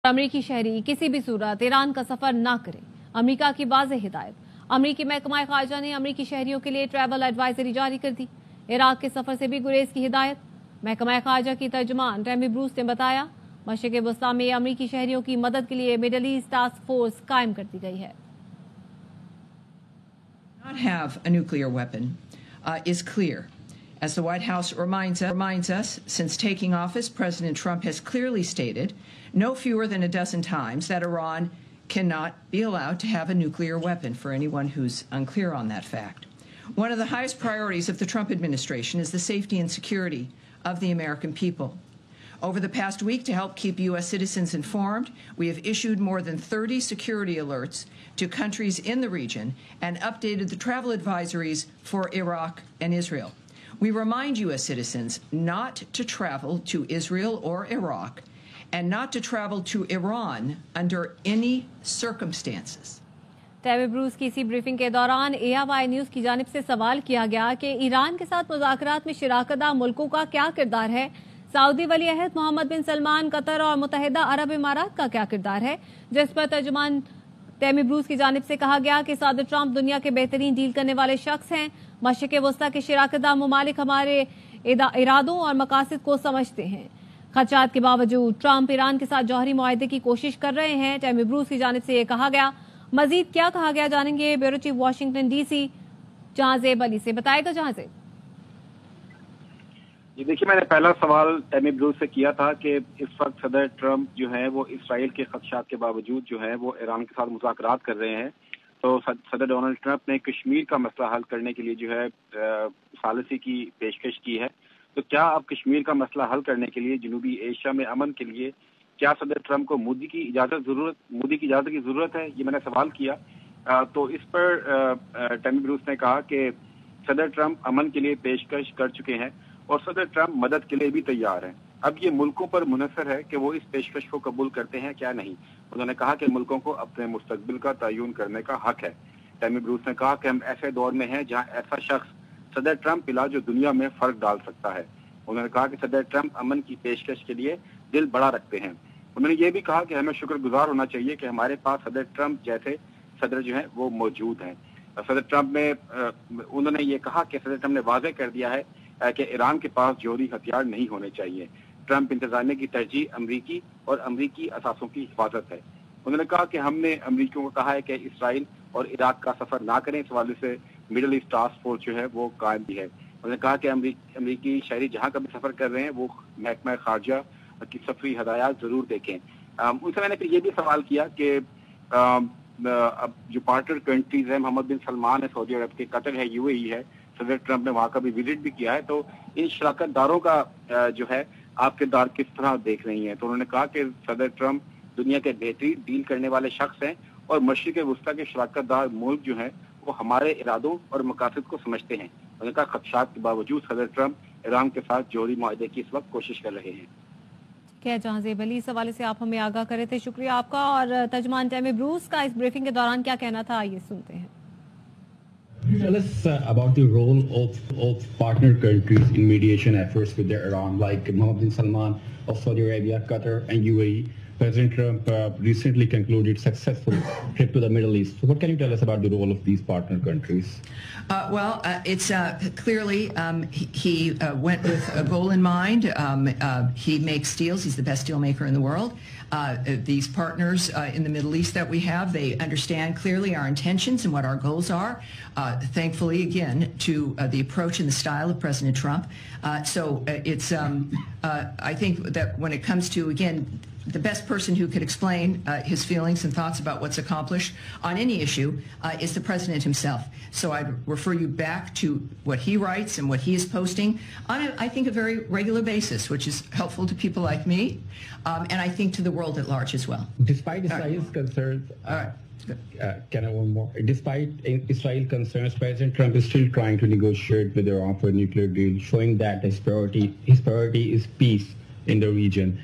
امریکی شہری کسی بھی صورت ایران کا سفر نہ کریں، امریکہ کی واضح ہدایت۔ امریکی محکمہ خارجہ نے امریکی شہریوں کے لیے ٹریول ایڈوائزری جاری کر دی، عراق کے سفر سے بھی گریز کی ہدایت۔ محکمہ خارجہ کی ترجمان ٹیمی بروس نے بتایا، مشرق وسطیٰ میں امریکی شہریوں کی مدد کے لیے مڈل ایسٹ ٹاسک فورس قائم کر دی گئی ہے۔ Not have a nuclear weapon is clear. As the White House reminds us, since taking office, President Trump has clearly stated no fewer than a dozen times that Iran cannot be allowed to have a nuclear weapon, for anyone who's unclear on that fact. One of the highest priorities of the Trump administration is the safety and security of the American people. Over the past week, to help keep U.S. citizens informed, we have issued more than 30 security alerts to countries in the region and updated the travel advisories for Iraq and Israel. We remind U.S. citizens not to travel to Israel or Iraq and not to travel to Iran under any circumstances. Tummy Bruce کی اسی briefing کے دوران AFI news کی جانب سے سوال کیا گیا کہ ایران کے ساتھ مذاکرات میں شراکت دار ملکوں کا کیا کردار ہے، سعودی ولی عہد محمد بن سلمان، قطر اور متحدہ عرب امارات کا کیا کردار ہے، جس پر ترجمان ٹیمی بروس کی جانب سے کہا گیا کہ صدر ٹرمپ دنیا کے بہترین ڈیل کرنے والے شخص ہیں، مشرق وسطیٰ کے شراکت دار ممالک ہمارے ارادوں اور مقاصد کو سمجھتے ہیں۔ خدشات کے باوجود ٹرمپ ایران کے ساتھ جوہری معاہدے کی کوشش کر رہے ہیں۔ ٹیمی بروس کی جانب سے یہ کہا گیا۔ مزید کیا کہا گیا جانیں گے بیورو چیف واشنگٹن DC جہاں زیب علی سے۔ بتائے گا جہاں زیب۔ جی دیکھیے، میں نے پہلا سوال ٹیمی بروس سے کیا تھا کہ اس وقت صدر ٹرمپ جو ہے وہ اسرائیل کے خدشات کے باوجود جو ہے وہ ایران کے ساتھ مذاکرات کر رہے ہیں، تو صدر ڈونلڈ ٹرمپ نے کشمیر کا مسئلہ حل کرنے کے لیے جو ہے ثالثی کی پیشکش کی ہے، تو کیا اب کشمیر کا مسئلہ حل کرنے کے لیے جنوبی ایشیا میں امن کے لیے کیا صدر ٹرمپ کو مودی کی اجازت کی ضرورت ہے، یہ میں نے سوال کیا۔ تو اس پر ٹیمی بروس نے کہا کہ صدر ٹرمپ امن کے لیے پیشکش کر چکے ہیں اور صدر ٹرمپ مدد کے لیے بھی تیار ہیں، اب یہ ملکوں پر منحصر ہے کہ وہ اس پیشکش کو قبول کرتے ہیں کیا نہیں۔ انہوں نے کہا کہ ملکوں کو اپنے مستقبل کا تعین کرنے کا حق ہے۔ ٹیمی بروس نے کہا کہ ہم ایسے دور میں ہیں جہاں ایسا شخص صدر ٹرمپ ملا جو دنیا میں فرق ڈال سکتا ہے۔ انہوں نے کہا کہ صدر ٹرمپ امن کی پیشکش کے لیے دل بڑا رکھتے ہیں۔ انہوں نے یہ بھی کہا کہ ہمیں شکر گزار ہونا چاہیے کہ ہمارے پاس صدر ٹرمپ جیسے صدر جو ہیں وہ موجود ہیں۔ صدر ٹرمپ نے انہوں نے یہ کہا کہ صدر ٹرمپ نے واضح کر دیا ہے کہ ایران کے پاس جوہری ہتھیار نہیں ہونے چاہیے۔ ٹرمپ انتظامیہ کی ترجیح امریکی اور امریکی اثاثوں کی حفاظت ہے۔ انہوں نے کہا کہ ہم نے امریکیوں کو کہا ہے کہ اسرائیل اور عراق کا سفر نہ کریں، اس حوالے سے مڈل ایسٹ ٹاسک فورس جو ہے وہ قائم بھی ہے۔ انہوں نے کہا کہ امریکی شہری جہاں کا بھی سفر کر رہے ہیں وہ محکمہ خارجہ کی سفری ہدایات ضرور دیکھیں۔ ان سے میں نے پھر یہ بھی سوال کیا کہ اب جو پارٹنر کنٹریز ہیں، محمد بن سلمان ہے سعودی عرب کے، قطر ہے، UAE ہے، صدر ٹرمپ نے وہاں کا بھی وزٹ بھی کیا ہے، تو ان شراکت داروں کا جو ہے آپ کردار کس طرح دیکھ رہی ہیں؟ تو انہوں نے کہا کہ صدر ٹرمپ دنیا کے بہترین ڈیل کرنے والے شخص ہیں اور مشرق وسطیٰ کے شراکت دار ملک جو ہیں وہ ہمارے ارادوں اور مقاصد کو سمجھتے ہیں۔ انہوں نے کہا خدشات کے باوجود صدر ٹرمپ ایران کے ساتھ جوہری معاہدے کی اس وقت کوشش کر رہے ہیں۔ جہاں زیب علی، اس حوالے سے آپ ہمیں آگاہ کرے تھے، شکریہ آپ کا۔ اور ترجمان ٹیمی بروس کا اس بریفنگ کے دوران کیا کہنا تھا، آئیے سنتے ہیں۔ Tell us about the role of partner countries in mediation efforts with Iran, like Mohammed bin Salman of Saudi Arabia, Qatar and UAE. President Trump recently concluded successful trip to the Middle East. So what can you tell us about the role of these partner countries? It's clearly he went with a goal in mind. He makes deals. He's the best deal maker in the world. These partners in the Middle East that we have, they understand clearly our intentions and what our goals are. Thankfully, again, to the approach and the style of President Trump. So it's I think that when it comes to, again, the best person who could explain his feelings and thoughts about what's accomplished on any issue is the president himself. So I'd refer you back to what he writes and what he is posting on, I think, a very regular basis, which is helpful to people like me, and I think to the world at large as well. Despite Israel's concerns, can I one more? Despite Israel's concerns, President Trump is still trying to negotiate with Iran for a nuclear deal, showing that his priority is peace in the region.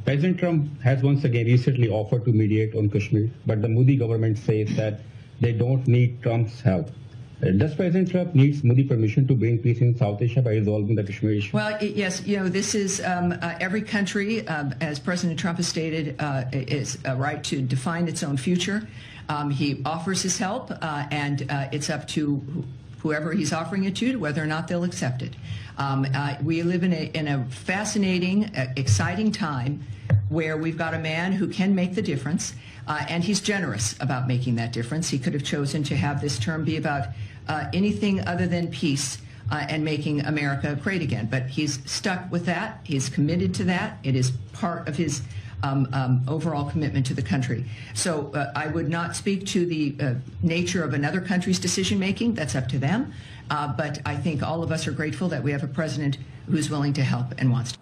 President Trump has once again recently offered to mediate on Kashmir, but the Modi government says that they don't need Trump's help. Does President Trump need Modi permission to bring peace in South Asia by resolving the Kashmir issue? Well, yes, this is every country, as President Trump has stated, is a right to define its own future. He offers his help, and it's up to whoever he's offering it to whether or not they'll accept it. We live in a fascinating, exciting time where we've got a man who can make the difference, and he's generous about making that difference. He could have chosen to have this term be about anything other than peace and making America great again. But he's stuck with that. He's committed to that. It is part of his overall commitment to the country. So I would not speak to the nature of another country's decision-making. That's up to them. But I think all of us are grateful that we have a president who's willing to help and wants to.